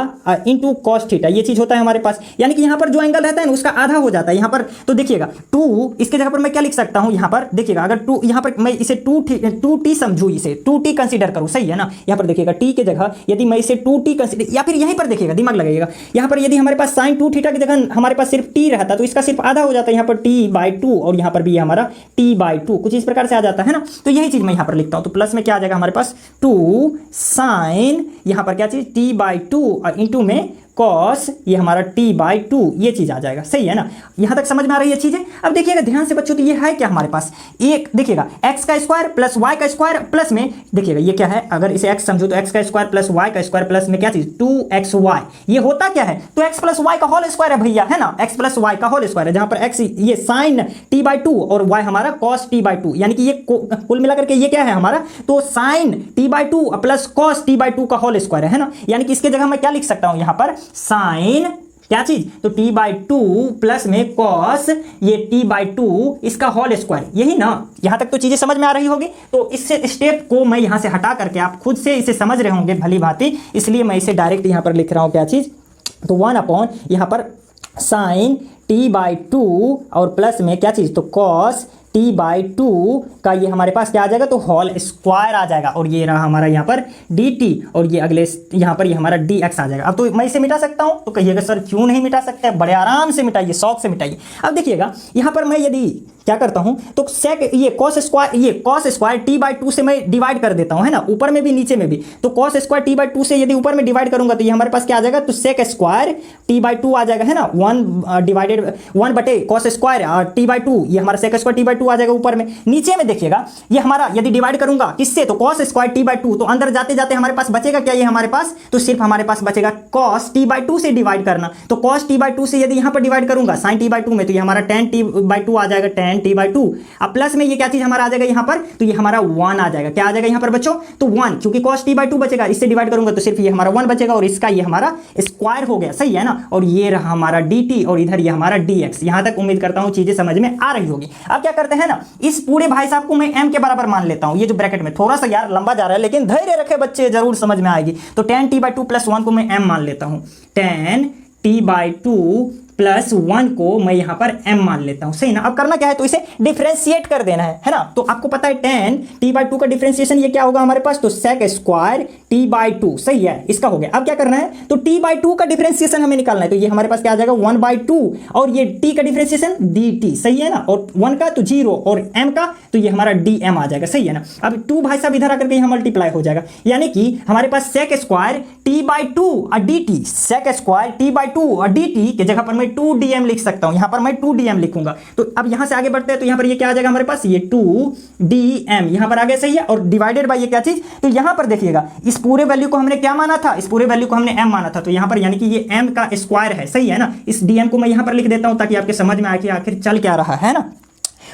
into cos theta, ये चीज होता है हमारे पास। यानी कि यहाँ पर जो एंगल रहता है ना उसका आधा हो जाता है यहाँ पर। तो देखिएगा 2 इसके जगह पर मैं क्या लिख सकता हूं, यहाँ पर देखिएगा, अगर 2 यहाँ पर मैं इसे 2t समझूं, इसे 2t कंसीडर करूं, सही है ना। यहाँ पर देखिएगा t के जगह यदि मैं इसे 2t कंसीडर, या फिर यहीं पर देखिएगा दिमाग लगाइएगा, यहाँ पर यदि हमारे पास sin 2 थीटा की जगह हमारे पास सिर्फ t रहता तो इसका सिर्फ आधा हो जाता है, यहाँ पर t/2, और यहाँ पर भी हमारा t/2 कुछ इस प्रकार से आ जाता है ना। तो यही चीज मैं यहाँ पर लिखता हूँ, तो प्लस में क्या आ जाएगा हमारे पास, 2 साइन, यहाँ पर क्या चीज, t/2 और इंटू में कॉस, ये हमारा t/2, ये चीज आ जाएगा, सही है ना। यहां तक समझ में आ रही है चीजें। अब देखिएगा ध्यान से बच्चों, तो ये है क्या हमारे पास, एक देखिएगा x का स्क्वायर प्लस y का स्क्वायर प्लस में, देखिएगा ये क्या है, अगर इसे x समझो तो x का स्क्वायर प्लस y का स्क्वायर प्लस में क्या चीज, 2xy, ये होता क्या है, तो x प्लस y का होल स्क्वायर है भैया, है ना, x प्लस y का होल स्क्वायर है, जहां पर x ये साइन t/2 और y हमारा कॉस t/2, यानी कि ये कुल मिलाकर के ये क्या है हमारा, तो sign t/2 plus cos t/2 का होल स्क्वायर है ना। यानी कि इसके जगह मैं क्या लिख सकता हूं, यहां पर साइन क्या चीज, तो t/2 प्लस में कॉस ये t/2 इसका होल स्क्वायर, यही ना। यहां तक तो चीजें समझ में आ रही होगी। तो इससे स्टेप को मैं यहां से हटा करके आप खुद से इसे समझ रहे होंगे भली भांति, इसलिए मैं इसे डायरेक्ट यहां पर लिख रहा हूं क्या चीज, तो 1 यहां पर साइन t/2 और प्लस में क्या चीज, तो कॉस t/2 का ये हमारे पास क्या आ जाएगा, तो होल स्क्वायर आ जाएगा, और ये रहा हमारा यहाँ पर dt, और ये अगले यहाँ पर ये हमारा dx आ जाएगा। अब तो मैं इसे मिटा सकता हूँ, तो कहिएगा सर क्यों नहीं मिटा सकते, बड़े आराम से मिटाइए, शौक से मिटाइए। अब देखिएगा यहाँ पर मैं यदि क्या करता हूं, तो सेक ये कॉस स्क्वायर t/2 से मैं डिवाइड कर देता हूं, है ना, ऊपर में भी नीचे में भी। तो कॉस स्क्वायर t/2 से यदि ऊपर में डिवाइड करूंगा तो ये हमारे पास क्या आ जाएगा, तो सेक स्क्वायर t/2 आ जाएगा, है ना, 1/1 कॉस स्क्वायर t/2, ये हमारा सेक स्क्वायर t/2 आ जाएगा ऊपर में। नीचे में देखिएगा ये हमारा यदि डिवाइड करूंगा किससे, तो कॉस स्क्वायर t/2, तो अंदर जाते जाते हमारे पास बचेगा क्या, ये हमारे पास तो सिर्फ हमारे पास बचेगा कॉस t/2 से डिवाइड करना। तो कॉस t/2 से यदि यहां पर डिवाइड करूंगा साइन t/2 में, तो ये हमारा tan t/2 आ जाएगा, tan t/2। अब प्लस में ये क्या चीज हमारा आ जाएगा यहाँ पर, तो ये हमारा 1 आ जाएगा, क्या आ जाएगा यहाँ पर बच्चों, तो 1, क्योंकि cos t/2 बचेगा, इससे डिवाइड करूंगा तो सिर्फ ये हमारा 1 बचेगा, और इसका ये हमारा स्क्वायर हो गया, सही है ना। और ये रहा हमारा dt, और इधर ये हमारा dx। यहां तक उम्मीद करता हूं चीजें समझ में आ रही होगी। अब क्या करते हैं ना, इस पूरे भाई साहब को मैं m के बराबर मान लेता हूं, ये जो ब्रैकेट में थोड़ा सा यार लंबा जा रहा है, लेकिन धैर्य रखे बच्चे, जरूर समझ में आएगी। तो tan t/2 प्लस 1 को मैं m मान लेता हूं, tan t/2 प्लस 1 को मैं यहां पर m मान लेता हूं, सही ना। अब करना क्या है, तो इसे डिफरेंशिएट कर देना है ना। तो आपको पता है tan t/2 का डिफरेंशिएशन ये क्या होगा हमारे पास, तो sec स्क्वायर t/2, सही है, इसका हो गया। अब क्या करना है, तो t/2 का डिफरेंशिएशन हमें निकालना है, तो ये हमारे पास क्या आ जाएगा 1/2, और ये t का डिफरेंशिएशन dt, सही है ना, और 1 का तो 0, और m का तो ये हमारा dm आ जाएगा, सही है ना। अब 2 भाई साहब इधर आकर के यहां मल्टीप्लाई हो जाएगा, यानी कि हमारे पास sec स्क्वायर t/2 और dt, sec स्क्वायर t/2 और dt के जगह पर मैं मैं 2dm लिख सकता हूं, यहां पर मैं 2dm लिखूंगा। तो अब यहां से आगे बढ़ते हैं, तो यहां पर ये क्या आ जाएगा हमारे पास, ये 2dm यहां पर आ गया, सही है। और डिवाइडेड बाय ये क्या चीज, तो यहां पर देखिएगा इस पूरे वैल्यू को हमने क्या माना था, इस पूरे वैल्यू को हमने m माना था, तो यहां पर यानी कि ये m का स्क्वायर है, सही है ना। इस dm को मैं यहां पर लिख देता हूं ताकि आपके समझ में आए कि आखिर चल क्या रहा है ना।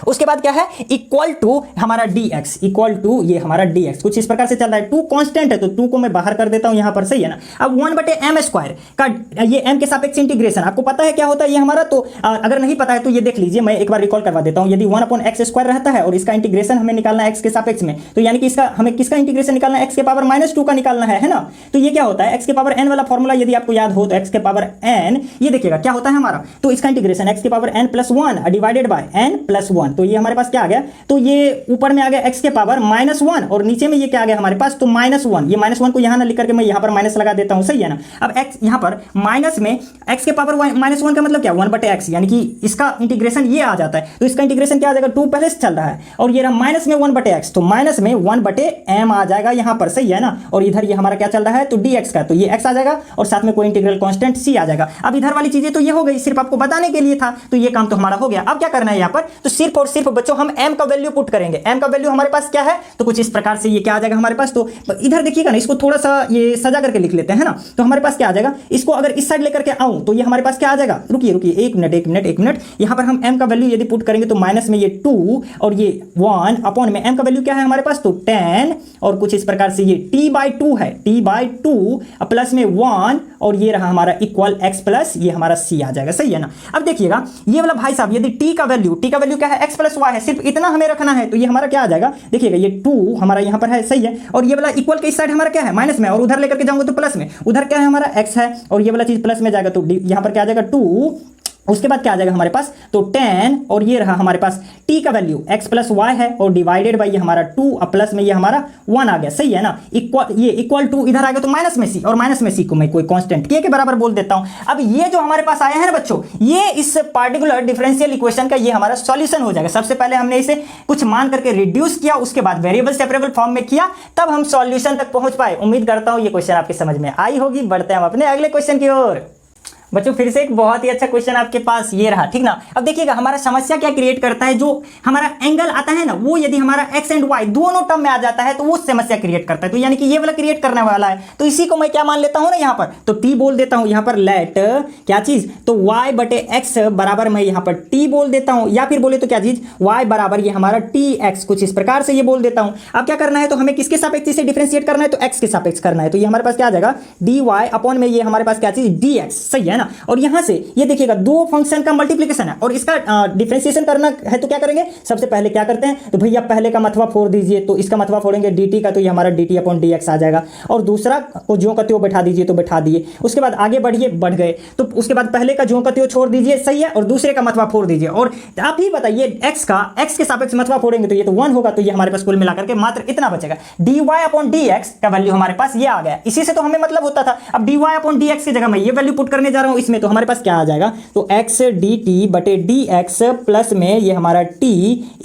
उसके बाद क्या है, इक्वल टू हमारा dx, इक्वल टू ये हमारा dx कुछ इस प्रकार से चल रहा है। 2 कांस्टेंट है तो 2 को मैं बाहर कर देता हूं यहां पर, सही है ना। अब 1/m² का ये m के सापेक्ष इंटीग्रेशन आपको पता है क्या होता है ये हमारा, तो अगर नहीं पता है तो ये देख लीजिए, मैं एक बार रिकॉल करवा देता हूं। यदि 1/x² रहता है और इसका इंटीग्रेशन हमें निकालना है x के सापेक्ष में, तो यानी कि इसका हमें किसका इंटीग्रेशन निकालना है, x के पावर -2 का निकालना है ना। तो ये क्या होता है, x के पावर n वाला फॉर्मूला यदि आपको याद हो तो x के पावर n, ये देखिएगा क्या होता है हमारा, तो इसका इंटीग्रेशन x के power n+1 divided by n+1, तो ये हमारे पास क्या आ गया, तो ये ऊपर में आ गया x के पावर -1 और नीचे में ये क्या आ गया हमारे पास, तो -1। ये -1 को यहां ना लिख करके मैं यहां पर माइनस लगा देता हूं, सही है ना। अब x यहां पर माइनस में x के पावर -1 का मतलब क्या, 1/x, यानी कि इसका इंटीग्रेशन ये आ जाता है। तो इसका इंटीग्रेशन क्या आ जाएगा, 2 पहले से चल रहा है और ये रहा माइनस में 1/x, तो माइनस में 1/m आ जाएगा यहां पर, सही है ना। और इधर ये हमारा क्या चल रहा है, तो dx का, तो ये x आ जाएगा और साथ में कोई इंटीग्रल कांस्टेंट c आ जाएगा। अब इधर वाली चीजें तो ये हो गई, सिर्फ आपको बताने के लिए था, तो ये काम तो हमारा हो गया। अब क्या करना है यहां पर, तो सिर्फ और सिर्फ बच्चों हम m का वैल्यू पुट करेंगे। m का वैल्यू हमारे पास क्या है, तो कुछ इस प्रकार से ये क्या आ जाएगा हमारे पास, तो इधर देखिएगा ना, इसको थोड़ा सा ये सजा करके लिख लेते हैं ना, तो हमारे पास क्या आ जाएगा, इसको अगर इस साइड लेकर के आऊं तो ये हमारे पास क्या आ जाएगा, रुकिए रुकिए एक मिनट, यहां पर हम m का वैल्यू यदि पुट करेंगे तो माइनस में ये 2 और ये 1 अपॉन में m का वैल्यू क्या है हमारे पास, तो 10 और कुछ इस प्रकार से ये t/2 है, t/2 प्लस में 1 और ये रहा हमारा इक्वल x प्लस ये हमारा c आ जाएगा, सही है ना। अब देखिएगा ये वाला भाई साहब, यदि t का वैल्यू क्या है, x प्लस y है, सिर्फ इतना हमें रखना है, तो ये हमारा क्या आ जाएगा, देखिएगा ये 2 हमारा यहाँ पर है, सही है। और ये वाला इक्वल के इस साइड हमारा क्या है, माइनस में, और उधर लेकर के जाऊंगा तो प्लस में, उधर क्या है हमारा x है और ये वाला चीज प्लस में जाएगा, तो यहाँ पर क्या आ जाएगा 2, उसके बाद क्या आ जाएगा हमारे पास, तो 10 और ये रहा हमारे पास t का वैल्यू x प्लस y है और डिवाइडेड बाई ये हमारा 2 और प्लस में ये हमारा 1 आ गया, सही है ना। इक्वल टू इधर आ गया तो माइनस में c, और माइनस में c को मैं कोई कांस्टेंट k के बराबर बोल देता हूं। अब ये जो हमारे पास आया है ना बच्चों, ये इस पार्टिकुलर डिफरेंशियल इक्वेशन का ये हमारा सॉल्यूशन हो जाएगा। सबसे पहले हमने इसे कुछ मान करके रिड्यूस किया, उसके बाद वेरिएबल सेपरेबल फॉर्म में किया, तब हम सॉल्यूशन तक पहुंच पाए। उम्मीद करता हूं ये क्वेश्चन आपके समझ में आई होगी। बढ़ते हैं हम अपने अगले क्वेश्चन की ओर। बच्चों फिर से एक बहुत ही अच्छा क्वेश्चन आपके पास ये रहा, ठीक ना। अब देखिएगा हमारा समस्या क्या क्रिएट करता है, जो हमारा एंगल आता है ना, वो यदि हमारा x एंड y दोनों टर्म में आ जाता है तो वो समस्या क्रिएट करता है। तो यानी कि ये वाला क्रिएट करने वाला है, तो इसी को मैं क्या मान लेता हूं ना यहाँ पर, तो t बोल देता हूं यहाँ पर, लेट क्या चीज, तो y/x बराबर मैं यहाँ पर t बोल देता हूं, या फिर बोले तो क्या चीज y बराबर ये हमारा tx, कुछ इस प्रकार से ये बोल देता हूं। अब क्या करना है, तो हमें किसके सापेक्ष से डिफरेंशिएट करना है, तो x के सापेक्ष करना है। तो ये हमारे पास क्या आ जाएगा, dy अपॉन में ये हमारे पास क्या चीज dx, सही है ना। और यहां से ये देखिएगा दो फंक्शन का मल्टीप्लिकेशन है और इसका डिफरेंशिएशन करना है, तो क्या करेंगे, सबसे पहले क्या करते हैं, तो भैया पहले का मतवा फोड़ दीजिए, तो इसका मतवा फोड़ेंगे dt का, तो ये हमारा dt अपॉन dx आ जाएगा। और दूसरा को ज्यों का त्यों बैठा दीजिए, तो बैठा दिए। उसके बाद आगे बढ़िए, बढ़ गए, तो उसके बाद पहले का ज्यों का त्यों छोड़ दीजिए, सही है, और दूसरे का मतवा फोड़ दीजिए। और आप ही बताइए x के सापेक्ष मतवा फोड़ेंगे तो ये तो 1 होगा, तो ये हमारे पास कुल मिलाकर के मात्र इतना बचेगा, dy अपॉन dx का वैल्यू हमारे पास ये आ गया। इसी से तो हमें मतलब होता था। अब dy अपॉन dx की जगह मैं ये वैल्यू पुट करने जा रहा हूं इसमें, तो हमारे पास क्या आ जाएगा, तो x dt बटे dx प्लस में ये हमारा t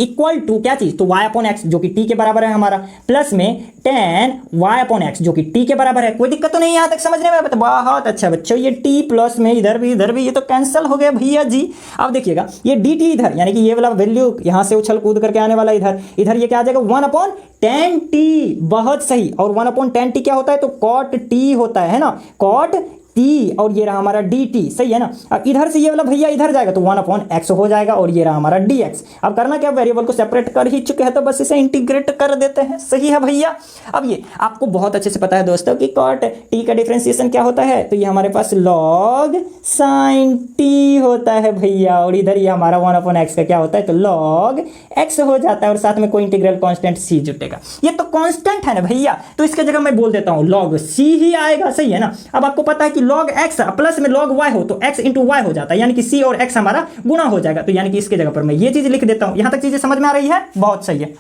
इक्वल टू क्या चीज, तो y अपॉन x जो कि t के बराबर है हमारा, प्लस में 10 y अपॉन x जो कि t के बराबर है। कोई दिक्कत तो नहीं यहां तक समझने में, बहुत अच्छा बच्चों। ये t प्लस में इधर भी ये तो कैंसिल हो गया भैया जी। अब देखिएगा ये dt इधर, यानी कि ये वाला वैल्यू यहां से उछल कूद करके आने वाला इधर ये क्या आ जाएगा, 1 अपॉन 10t, बहुत सही। और 1 अपॉन 10t क्या होता है, तो cot t होता है ना, cot t, और ये रहा हमारा dt, सही है ना। अब इधर से ये वाला भैया इधर जाएगा तो 1 अपॉन x हो जाएगा, और ये रहा हमारा dx। अब करना क्या, वेरिएबल को सेपरेट कर ही चुके हैं तो बस इसे इंटीग्रेट कर देते हैं, सही है भैया। अब ये आपको बहुत अच्छे से पता है दोस्तों कि cot t का डिफरेंशिएशन क्या होता है, तो ये हमारे पास log sin t होता है भैया, और इधर ये हमारा 1 अपॉन x का क्या होता है, तो log x हो जाता है, और साथ में कोई इंटीग्रल कांस्टेंट c जुटेगा। ये तो कांस्टेंट है ना भैया, तो इसके जगह मैं बोल देता हूं log c ही आएगा, सही है ना। अब आपको पता है कि log x प्लस में log y हो तो x इंटू y हो जाता है, यानी कि c और x हमारा गुणा हो जाएगा। तो यानी कि इसके जगह पर मैं ये चीज लिख देता हूं। यहां तक चीजें समझ में आ रही है, बहुत सही है।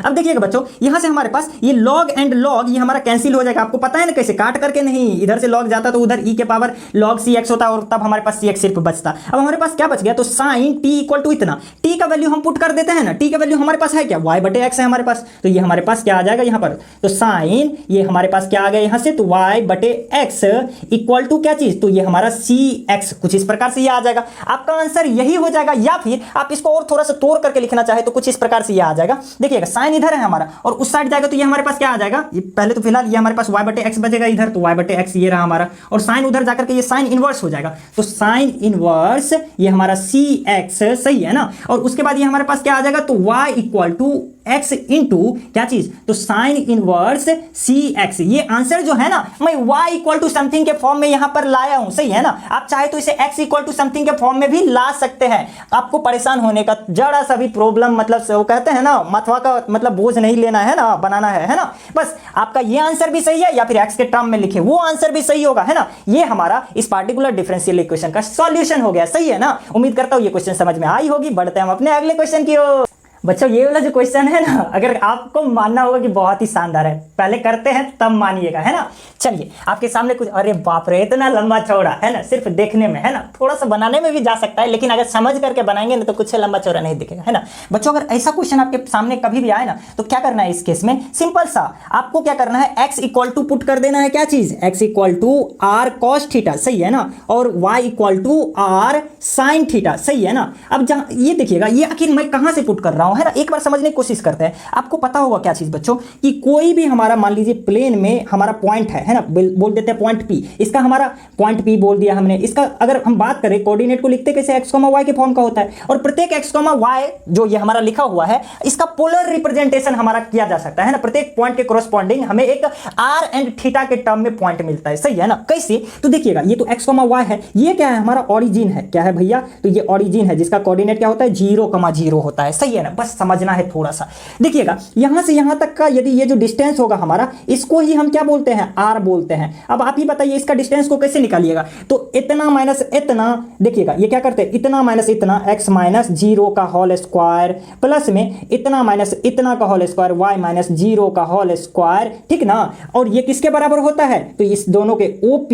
अब देखिएगा बच्चों, यहां से हमारे पास ये log एंड log ये हमारा कैंसिल हो जाएगा। आपको पता है ना कैसे, काट करके नहीं, इधर से log जाता तो उधर e के पावर log cx होता और तब हमारे पास cx सिर्फ बचता। अब हमारे पास क्या बच गया, तो sin t इक्वल टू इतना, t का वैल्यू हम पुट कर देते हैं ना, t का वैल्यू हमारे पास है क्या, y बटे x है हमारे पास, तो ये हमारे पास क्या आ जाएगा यहाँ पर, तो sin ये हमारे पास क्या आ गया यहाँ से, तो y बटे x इक्वल टू क्या चीज, तो ये हमारा cx, कुछ इस प्रकार से ये आ जाएगा। आपका आंसर यही हो जाएगा, या फिर आप इसको और थोड़ा सा तोड़ करके लिखना चाहे तो कुछ इस प्रकार से ये आ जाएगा। देखिएगा साइन इधर है हमारा और उस साइड जाएगा तो ये हमारे पास क्या आ जाएगा, ये पहले तो फिलहाल ये हमारे पास y बटे x बचेगा इधर, तो y बटे x ये रहा हमारा, और साइन उधर जाकर के ये साइन इनवर्स हो जाएगा, तो साइन इनवर्स ये हमारा cx, सही है ना। और उसके बाद ये हमारे पास क्या आ जाएगा, तो y equal to x into क्या चीज, तो साइन इनवर्स cx। ये आंसर जो है ना मैं y इक्वल टू समथिंग के फॉर्म में यहां पर लाया हूं, सही है ना। आप चाहे तो इसे x इक्वल टू समथिंग के फॉर्म में भी ला सकते हैं। आपको परेशान होने का जरा सा भी प्रॉब्लम, मतलब वो कहते हैं ना मथवा का मतलब बोझ नहीं लेना है ना, बनाना है ना। बस आपका ये आंसर भी सही है या फिर x के टर्म में लिखे वो आंसर भी सही होगा, है ना। ये हमारा इस पार्टिकुलर डिफरेंशियल इक्वेशन का सॉल्यूशन हो गया, सही है ना। उम्मीद करता हूं ये क्वेश्चन समझ में आई होगी। बढ़ते हैं हम अपने अगले क्वेश्चन की ओर। बच्चों ये वाला जो क्वेश्चन है ना, अगर आपको मानना होगा कि बहुत ही शानदार है, पहले करते हैं तब मानिएगा, है ना। चलिए आपके सामने कुछ, अरे बाप रे इतना लंबा चौड़ा है ना, सिर्फ देखने में है ना, थोड़ा सा बनाने में भी जा सकता है, लेकिन अगर समझ करके बनाएंगे ना तो कुछ लंबा चौड़ा नहीं दिखेगा, है ना। बच्चों अगर ऐसा क्वेश्चन आपके सामने कभी भी आए ना तो क्या करना है, इस केस में सिंपल सा आपको क्या करना है, x इक्वल टू पुट कर देना है, क्या चीज, x equal to r cos theta, सही है ना, और y equal to r sin theta, सही है ना। अब जहां ये देखिएगा, ये आखिर मैं कहां से पुट कर रहा हूं, है ना, एक बार समझने की कोशिश करते हैं। आपको पता होगा क्या चीज बच्चों, कि कोई भी हमारा मान लीजिए प्लेन में हमारा पॉइंट है ना, बोल देते हैं पॉइंट P, इसका हमारा पॉइंट P बोल दिया हमने। इसका अगर हम बात करें कोऑर्डिनेट को लिखते कैसे, x, y के फॉर्म का होता है, और प्रत्येक x, y जो ये हमारा लिखा हुआ है इसका पोलर रिप्रेजेंटेशन हमारा किया जा सकता है ना। प्रत्येक पॉइंट के कोरस्पॉन्डिंग हमें एक r एंड थीटा के टर्म में पॉइंट मिलता है, सही है ना। कैसे, तो देखिएगा ये तो x, y है, ये क्या है हमारा ओरिजिन है, क्या है भैया, तो ये ओरिजिन है जिसका कोऑर्डिनेट क्या होता है, 0,0 होता है, सही है ना। बस समझना है थोड़ा सा। देखिएगा यहां से यहां तक का यदि ये जो डिस्टेंस होगा हमारा, इसको ही हम क्या बोलते हैं, r बोलते हैं। अब आप ही बताइए इसका डिस्टेंस को कैसे निकालिएगा, तो इतना माइनस इतना, देखिएगा ये क्या करते हैं, इतना माइनस इतना, x माइनस 0 का होल स्क्वायर, प्लस में इतना माइनस इतना का होल स्क्वायर, y माइनस 0 का होल स्क्वायर, ठीक ना। और ये किसके बराबर होता है, तो इस दोनों के OP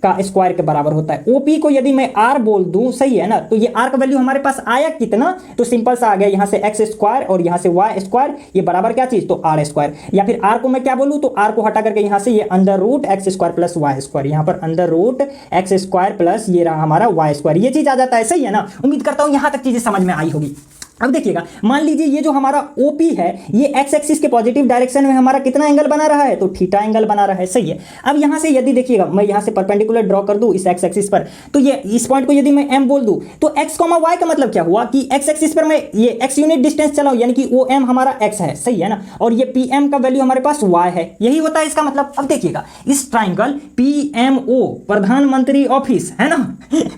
का स्क्वायर के बराबर होता है। OP को यदि मैं r बोल दूं, सही है ना, तो ये r का वैल्यू हमारे पास आया कितना, तो सिंपल सा आ गया, यहां से x स्क्वायर और यहां से y स्क्वायर, ये बराबर क्या चीज, तो r स्क्वायर। या फिर r को मैं क्या बोलूं, तो r को हटा करके यहां से ये under root x square plus y square, यहां पर under root x square plus ये रहा हमारा y स्क्वायर, ये चीज आ जाता है, सही है ना। उम्मीद करता हूं यहां तक चीजें समझ में आई होगी। अब देखिएगा मान लीजिए ये जो हमारा OP है ये x एक्सिस के पॉजिटिव डायरेक्शन में हमारा कितना एंगल बना रहा है, तो थीटा एंगल बना रहा है, सही है। अब यहां से यदि देखिएगा मैं यहां से परपेंडिकुलर ड्रॉ कर दूं इस x एक्सिस पर, तो ये इस पॉइंट को यदि मैं m बोल दूं, तो x, y का मतलब क्या हुआ कि x एक्सिस पर मैं ये x यूनिट डिस्टेंस चलाऊं, यानी कि OM हमारा x है, सही है ना, और ये PM का वैल्यू हमारे पास y है, यही होता है इसका मतलब। अब देखिएगा इस ट्राइंगल PMO प्रधानमंत्री ऑफिस, है ना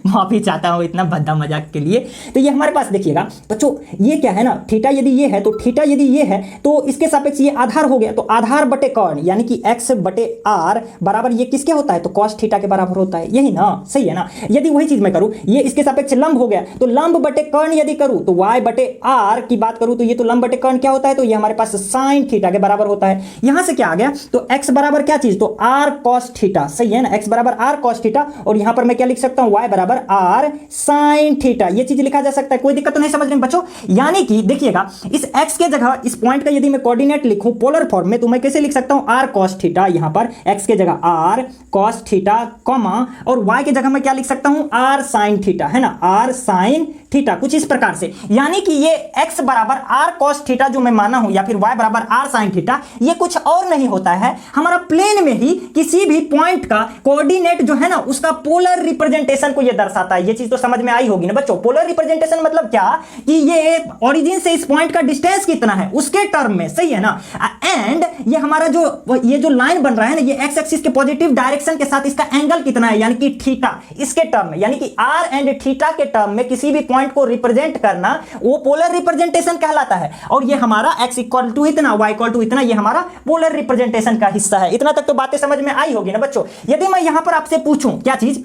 माफी चाहता हूं इतना भद्दा मजाक के लिए। तो ये हमारे पास देखिएगा बच्चों, ये क्या है ना, थीटा यदि ये है तो थीटा यदि ये है तो इसके सापेक्ष ये आधार हो गया, तो आधार बटे कर्ण यानी कि x बटे r बराबर ये किसके होता है, तो cos थीटा के बराबर होता है, यही ना, सही है ना। यदि वही चीज मैं करूं, ये इसके सापेक्ष लंब हो गया, तो लंब बटे कर्ण यदि करूं, तो y बटे r की बात करूं तो ये तो लंब बटे कर्ण क्या होता है, तो ये हमारे पास sin थीटा के बराबर होता है। यहां से क्या आ गया, तो x बराबर क्या चीज, तो r cos थीटा, सही है ना, x बराबर r cos थीटा, और यहां पर मैं क्या लिख सकता हूं, y बराबर r sin थीटा, ये चीज लिखा जा सकता है, कोई दिक्कत तो नहीं समझ रहे बच्चों। यानी कि देखिएगा इस x के जगह इस पॉइंट का यदि मैं कोऑर्डिनेट लिखूं पोलर फॉर्म में, तो मैं कैसे लिख सकता हूं, r cos थीटा, यहां पर x के जगह r cos थीटा, कॉमा, और y के जगह मैं क्या लिख सकता हूं, r sin थीटा, है ना, r sin थीटा, कुछ इस प्रकार से। यानी कि ये x बराबर r cos थीटा जो मैं माना हूं, या फिर y बराबर r sin थीटा, ये कुछ और नहीं होता है, हमारा प्लेन में ही किसी भी पॉइंट का कोऑर्डिनेट जो है ना उसका पोलर रिप्रेजेंटेशन को ये दर्शाता है। ये चीज तो समझ में आई होगी ना बच्चों। पोलर रिप्रेजेंटेशन मतलब क्या, कि ये ओरिजिन से इस पॉइंट का डिस्टेंस कितना है उसके टर्म में, सही है ना। एंड ये हमारा जो लाइन बन रहा है ना, ये x एक्सिस के पॉजिटिव डायरेक्शन के साथ इसका एंगल कितना है, यानी कि थीटा, इसके टर्म में, यानी कि r एंड थीटा के टर्म में किसी भी पॉइंट को रिप्रेजेंट करना वो पोलर रिप्रेजेंटेशन कहलाता है। और ये हमारा x इक्वल टू इतना, y इक्वल टू इतना, ये हमारा पोलर रिप्रेजेंटेशन का हिस्सा है। इतना तक तो बातें समझ में आई होगी ना बच्चों। यदि मैं यहां पर आपसे पूछूं क्या चीज,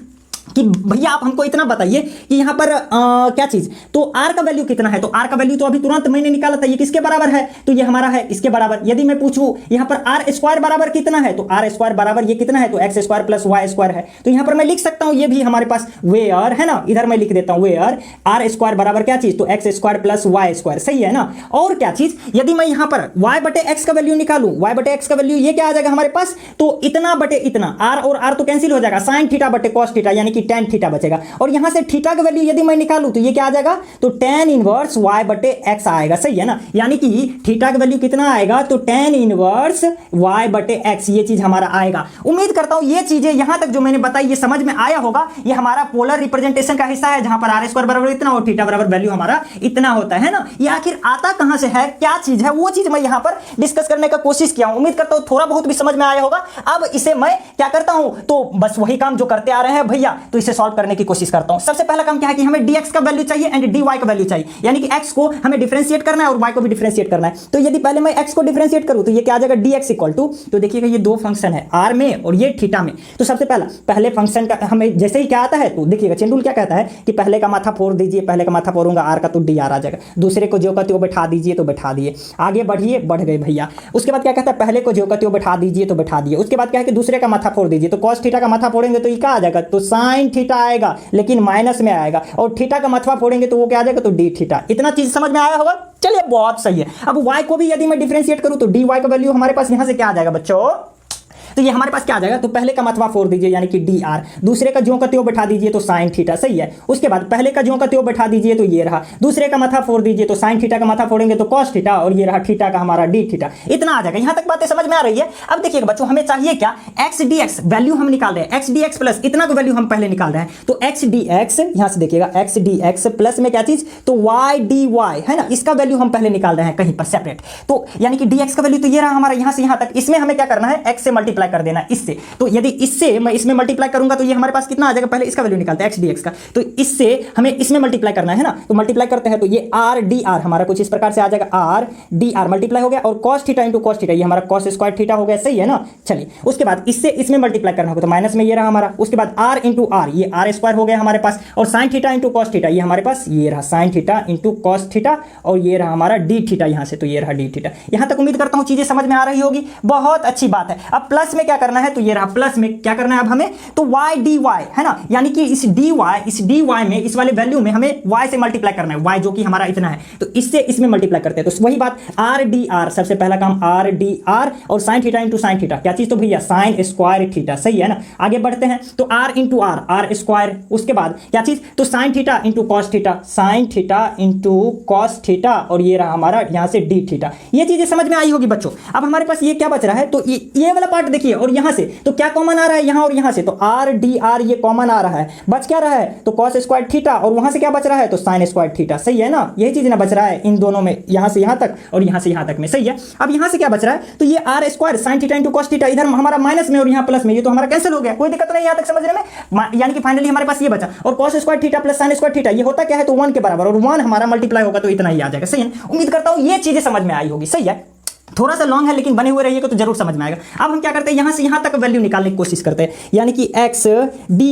कि भैया आप हमको इतना बताइए कि यहाँ पर क्या चीज, तो आर का वैल्यू कितना है, तो आर का वैल्यू तो अभी तुरंत मैंने निकाला था, ये किसके बराबर है, तो ये हमारा है इसके बराबर। यदि मैं पूछूं यहाँ पर आर स्क्वायर बराबर कितना है, तो आर स्क्वायर बराबर ये कितना है, तो x square plus y square है। तो यहाँ पर मैं लिख सकता हूँ ये भी हमारे पास वेयर है ना, इधर मैं लिख देता हूँ वेयर आर स्क्वायर बराबर क्या चीज, तो x square plus y square, सही है ना। और क्या चीज, यदि मैं यहाँ पर y बटे एक्स का वैल्यू निकालूं, y बटे एक्स का वैल्यू ये क्या आ जाएगा हमारे पास, तो इतना बटे इतना, आर और आर तो कैंसिल हो जाएगा, साइन थीटा बटे कॉस थीटा यानी कि टेन थीटा बचेगा। और यहां से थीटा का वैल्यू यदि मैं निकालूं तो ये क्या आ जाएगा, तो टेन इनवर्स y बटे एक्स आएगा, सही है ना। यानी कि थीटा का वैल्यू कितना आएगा, तो टेन इनवर्स y बटे एक्स, ये चीज हमारा आएगा। उम्मीद करता हूं ये चीजें यहां तक जो मैंने बताई ये समझ में आया होगा। ये हमारा पोलर रिप्रेजेंटेशन का हिस्सा है जहां पर आर स्क्वायर बराबर इतना और थीटा बराबर वैल्यू हमारा इतना होता है ना। ये आखिर आता कहां से है, क्या चीज है, वो चीज मैं यहां पर डिस्कस करने का कोशिश किया हूं। उम्मीद करता हूं थोड़ा बहुत भी समझ में आया होगा। अब इसे मैं क्या करता हूं, तो बस वही काम जो करते आ रहे हैं भैया, तो इसे सॉल्व करने की कोशिश करता हूं। सबसे पहला काम क्या है कि हमें dx का वैल्यू चाहिए एंड dy का वैल्यू चाहिए, यानी कि x को हमें डिफरेंशिएट करना है और y को भी डिफरेंशिएट करना है। तो यदि पहले मैं x को डिफरेंशिएट करूं तो ये क्या आ जाएगा, dx इक्वल टू, तो देखिएगा ये दो फंक्शन है r में और ये थीटा में। तो सबसे पहले फंक्शन का हमें जैसे ही क्या आता है, तो देखिएगा चेंडूल क्या कहता है कि पहले का माथा फोड़ दीजिए, पहले का माथा फोड़ूंगा r का तो dr आ जाएगा, दूसरे को जो का त्यो बैठा दीजिए तो बैठा दिए, आगे बढ़िए बढ़ गए भैया। उसके बाद क्या कहता है, पहले को जो का त्यो बैठा दीजिए तो बैठा दिए। उसके बाद क्या है कि दूसरे का माथा फोड़ दीजिए, तो cos थीटा का माथा फोड़ेंगे तो ये क्या आ जाएगा, तो sin थीटा आएगा लेकिन माइनस में आएगा, और थीटा का माथा फोड़ेंगे तो वो क्या आ जाएगा, तो d थीटा। इतना चीज समझ में आया होगा, चलिए बहुत सही है। अब y को भी यदि मैं डिफरेंशिएट करूं तो dy का वैल्यू हमारे पास यहां से क्या आ जाएगा बच्चों, तो ये हमारे पास क्या आ जाएगा, तो पहले का मतवा फोड़ दीजिए यानी कि dr, दूसरे का ज्यों का त्यों बैठा दीजिए तो sin थीटा, सही है। उसके बाद पहले का ज्यों का त्यों बैठा दीजिए तो ये रहा, दूसरे का माथा फोड़ दीजिए तो sin थीटा का माथा फोड़ेंगे तो cos थीटा, और ये रहा थीटा का हमारा d थीटा। इतना आ जाएगा। यहां तक बातें समझ में आ रही है। अब देखिएगा बच्चों हमें चाहिए क्या, x dx वैल्यू हम निकाल रहे हैं, x dx प्लस इतना को वैल्यू हम पहले निकाल रहे हैं, तो x dx यहां से देखिएगा x dx प्लस में क्या चीज, तो y dy है ना, इसका वैल्यू हम पहले निकाल रहे हैं कहीं पर सेपरेट। तो यानी कि dx का वैल्यू तो ये रहा हमारा यहां से यहां तक, इसमें हमें क्या करना है, x से मल्टीप्लाई कर देना है इससे। तो यदि इससे मैं इसमें मल्टीप्लाई करूंगा तो ये हमारे पास कितना आ जाएगा, पहले इसका वैल्यू निकालते हैं x dx का, तो इससे हमें इसमें मल्टीप्लाई करना है ना, तो मल्टीप्लाई करते हैं तो ये r dr हमारा कुछ इस प्रकार से आ जाएगा, r dr मल्टीप्लाई हो गया, और cos theta into cos theta ये हमारा cos स्क्वायर थीटा हो गया, सही है ना। चलिए उसके बाद इससे इसमें मल्टीप्लाई करना होगा तो माइनस में ये रहा हमारा, उसके बाद r इंटू r ये r स्क्वायर हो गया हमारे पास, और sin theta into cos theta ये हमारे पास ये रहा sin theta into cos theta, और ये रहा हमारा d थीटा यहां से, तो ये रहा d थीटा। यहां तक उम्मीद करता हूं चीजें समझ में आ रही होगी, बहुत अच्छी बात है। अब प्लस में क्या करना है, तो ये रहा प्लस में क्या करना है अब हमें, तो y dy है ना, यानी कि इस dy में इस वाले वैल्यू में हमें y से मल्टीप्लाई करना है, y जो कि हमारा इतना है, तो इससे इसमें मल्टीप्लाई करते हैं। तो वही बात r dr, सबसे पहला काम r dr और sin theta into sin theta, क्या चीज, तो भैया sin स्क्वायर थीटा, सही है ना। आगे बढ़ते हैं तो r इंटू r स्क्वायर, उसके बाद क्या चीज, तो sin theta into cos theta, sin theta into cos theta, और ये रहा हमारा यहाँ से d थीटा। ये चीजें समझ में आई होगी बच्चों। अब हमारे पास ये क्या बच रहा है, तो ये वाला पार्ट देखिए, और यहाँ से तो क्या कॉमन आ रहा है, यहाँ और यहाँ से, तो r dr ये कॉमन आ रहा है, बच क्या रहा है, तो cos स्क्वायर थीटा, और वहां से क्या बच रहा है, तो sin स्क्वायर थीटा, सही है ना। यही चीज ना बच रहा है इन दोनों में, यहाँ से यहाँ तक और यहाँ से यहाँ तक में, सही है। अब यहाँ से क्या बच रहा है, तो ये r square sin theta into cos theta इधर हमारा माइनस में और यहाँ प्लस में, ये तो हमारा कैंसिल हो गया, कोई दिक्कत नहीं यहाँ तक समझने में। यानी कि फाइनली हमारे पास ये बचा, और cos square theta plus sin square theta ये होता क्या है, तो 1 के बराबर, और 1 हमारा मल्टीप्लाई होगा तो इतना ही आ जाएगा, सही है। उम्मीद करता हूँ ये चीजें समझ में आई होगी, सही है। थोड़ा सा लॉन्ग है लेकिन बने हुए रहिएगा तो जरूर समझ में आएगा। अब हम क्या करते हैं, यहां से यहां तक वैल्यू निकालने की कोशिश करते हैं, यानी कि x dy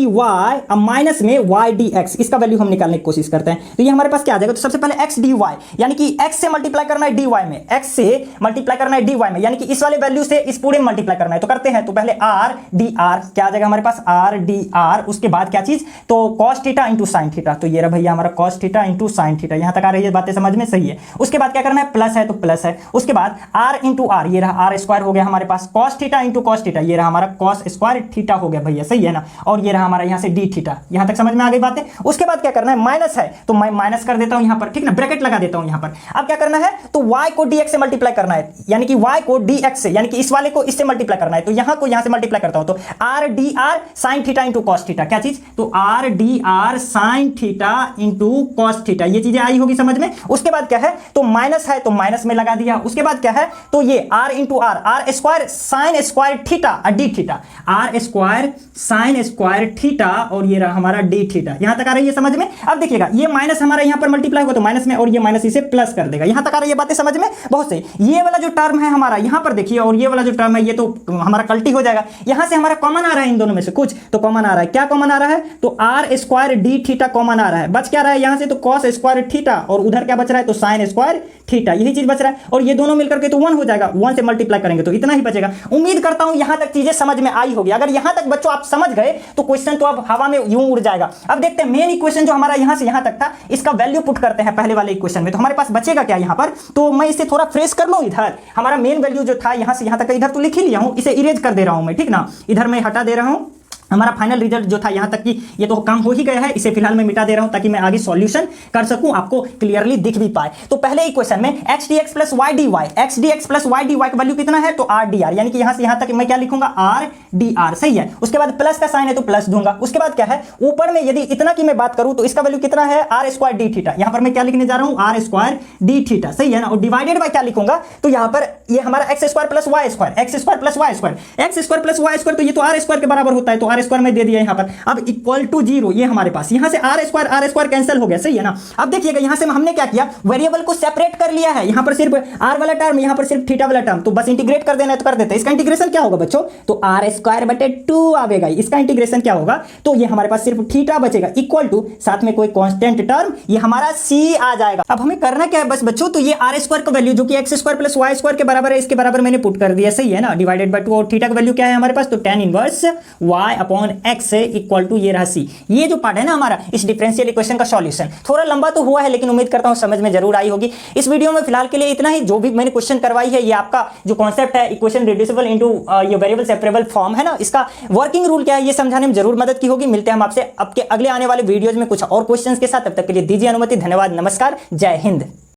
अब माइनस में y dx, इसका वैल्यू हम निकालने की कोशिश करते हैं। तो ये हमारे पास क्या आ जाएगा, तो सबसे पहले x dy यानी कि x से मल्टीप्लाई करना है dy में, x से मल्टीप्लाई करना है dy में, यानी कि इस वाले वैल्यू से इस पूरे में मल्टीप्लाई करना है। तो करते हैं, तो पहले r dr क्या आ जाएगा हमारे पास, r dr, उसके बाद क्या चीज, तो cos theta into sin theta, तो ये रहा भैया हमारा cos theta into sin theta. यहां तक आ रही है बातें समझ में, सही है। उसके बाद क्या करना है, प्लस है तो प्लस है, उसके बाद r इंटू r ये रहा r स्क्वायर हो गया हमारे पास, cos theta into cos theta ये रहा हमारा cos स्क्वायर थीटा हो गया भैया, सही है ना। और ये रहा हमारा यहाँ से d थीटा। यहां तक समझ में आ गई बातें। उसके बाद क्या करना है, माइनस है तो मैं माइनस कर देता हूं यहाँ पर, ठीक ना, ब्रैकेट लगा देता हूं यहाँ पर। अब क्या करना है, तो y को dx से मल्टीप्लाई करना है, यानी कि y को dx से, यानी कि इस वाले को इससे मल्टीप्लाई करना है, तो यहाँ को यहाँ से मल्टीप्लाई करता हूं, तो r dr sin theta into cos theta, क्या चीज, तो r dr sin theta into cos theta. ये चीजें आई होगी समझ में। उसके बाद क्या है, तो माइनस है तो माइनस में लगा दिया। उसके बाद क्या है, तो ये r into r square sine square theta d theta, r square sine square theta और ये रहा हमारा डी थीटा। यहां तक आ रही है समझ में। अब देखिएगा ये माइनस हमारा यहां पर मल्टीप्लाई होगा तो माइनस में, और ये माइनस इसे प्लस कर देगा। यहां तक आ रही है बातें समझ में, बहुत सही। ये वाला जो टर्म है हमारा यहां पर देखिए, और ये वाला जो टर्म है ये तो हमारा कल्टी हो जाएगा। यहां से हमारा कॉमन आ रहा है इन दोनों में से कुछ, तो कॉमन आ रहा है, क्या कॉमन आ रहा है, तो r square d theta common आ रहा है। बच क्या रहा है यहां से, तो कॉस स्क्वायर थीटा, और उधर क्या बच रहा है, तो साइन स्क्वायर थीटा, यही चीज बच रहा है। और ये दोनों मिलकर के तो 1 हो जाएगा, 1 से मल्टीप्लाई करेंगे तो इतना ही बचेगा। उम्मीद करता हूं यहां तक चीजें समझ में आई होगी। अगर यहां तक बच्चों आप समझ गए तो क्वेश्चन तो अब हवा में यूं उड़ जाएगा। अब देखते हैं मेन इक्वेशन जो हमारा यहां से यहां तक था, इसका वैल्यू पुट करते हैं पहले वाले इक्वेशन में। तो हमारे पास बचेगा क्या यहां पर, तो मैं इसे थोड़ा फ्रेश कर लूं। इधर हमारा मेन वैल्यू जो था यहां से यहां तक, इधर तो लिख ही लिया हूं, इसे इरेज कर दे रहा हूं मैं, ठीक ना। इधर मैं हटा दे रहा हूं। हमारा फाइनल रिजल्ट जो था यहां तक कि ये तो काम हो ही गया है, इसे फिलहाल मैं मिटा दे रहा हूं ताकि मैं आगे सॉल्यूशन कर सकूं, आपको क्लियरली दिख भी पाए। तो पहले इक्वेशन में x dx plus y dy, x dx plus y dy का वैल्यू कितना है, तो r dr, यानी कि यहां से यहां तक मैं क्या लिखूंगा, r dr, सही है। उसके बाद प्लस का साइन है तो प्लस दूंगा। उसके बाद क्या है, ऊपर में यदि इतना की मैं बात करूं तो इसका वैल्यू कितना है, r स्क्वायर डी थीटा। यहां पर मैं क्या लिखने जा रहा हूं, r स्क्वायर डी थीटा, सही है ना। और डिवाइडेड बाय क्या लिखूंगा, तो यहां पर ये हमारा x square plus y square, x square plus y square, x square plus y square, तो ये तो r स्क्वायर के बराबर होता है, तो r स्क्वायर में दे दिया यहां पर। अब इक्वल टू 0, ये हमारे पास यहां से r स्क्वायर कैंसिल हो गया, सही है ना। अब देखिएगा यहां से हमने क्या किया, वेरिएबल को सेपरेट कर लिया है। यहां पर सिर्फ r वाला टर्म, यहां पर सिर्फ थीटा वाला टर्म, तो बस इंटीग्रेट कर देना है तो कर देते हैं। इसका इंटीग्रेशन क्या होगा बच्चों, तो r स्क्वायर बटे 2 आवेगा। इसका इंटीग्रेशन क्या होगा, तो ये हमारे पास सिर्फ थीटा बचेगा, इक्वल टू साथ में कोई कांस्टेंट टर्म, ये हमारा c आ जाएगा। अब हमें करना क्या है बस बच्चों, तो ये r स्क्वायर का वैल्यू जो कि x square plus y square के बराबर है, इसके बराबर मैंने पुट कर दिया, सही है ना, डिवाइडेड बाय 2। और थीटा का वैल्यू क्या है हमारे पास, तो tan inverse y upon x equal to ये रहा c। ये जो पार्ट है ना हमारा इस डिफरेंशियल इक्वेशन का सॉल्यूशन, थोड़ा लंबा तो हुआ है लेकिन उम्मीद करता हूं समझ में जरूर आई होगी। इस वीडियो में फिलहाल के लिए इतना ही। जो भी मैंने क्वेश्चन करवाई है, ये आपका जो कॉन्सेप्ट है इक्वेशन रिड्यूसिबल इनटू ये वेरिएबल सेपरेबल फॉर्म है ना, इसका वर्किंग रूल क्या है ये समझाने में जरूर मदद की होगी। मिलते हैं हम आपसे आपके अगले आने वाले वीडियोज में कुछ और क्वेश्चंस के साथ। तब तक के लिए दीजिए अनुमति। धन्यवाद, नमस्कार, जय हिंद।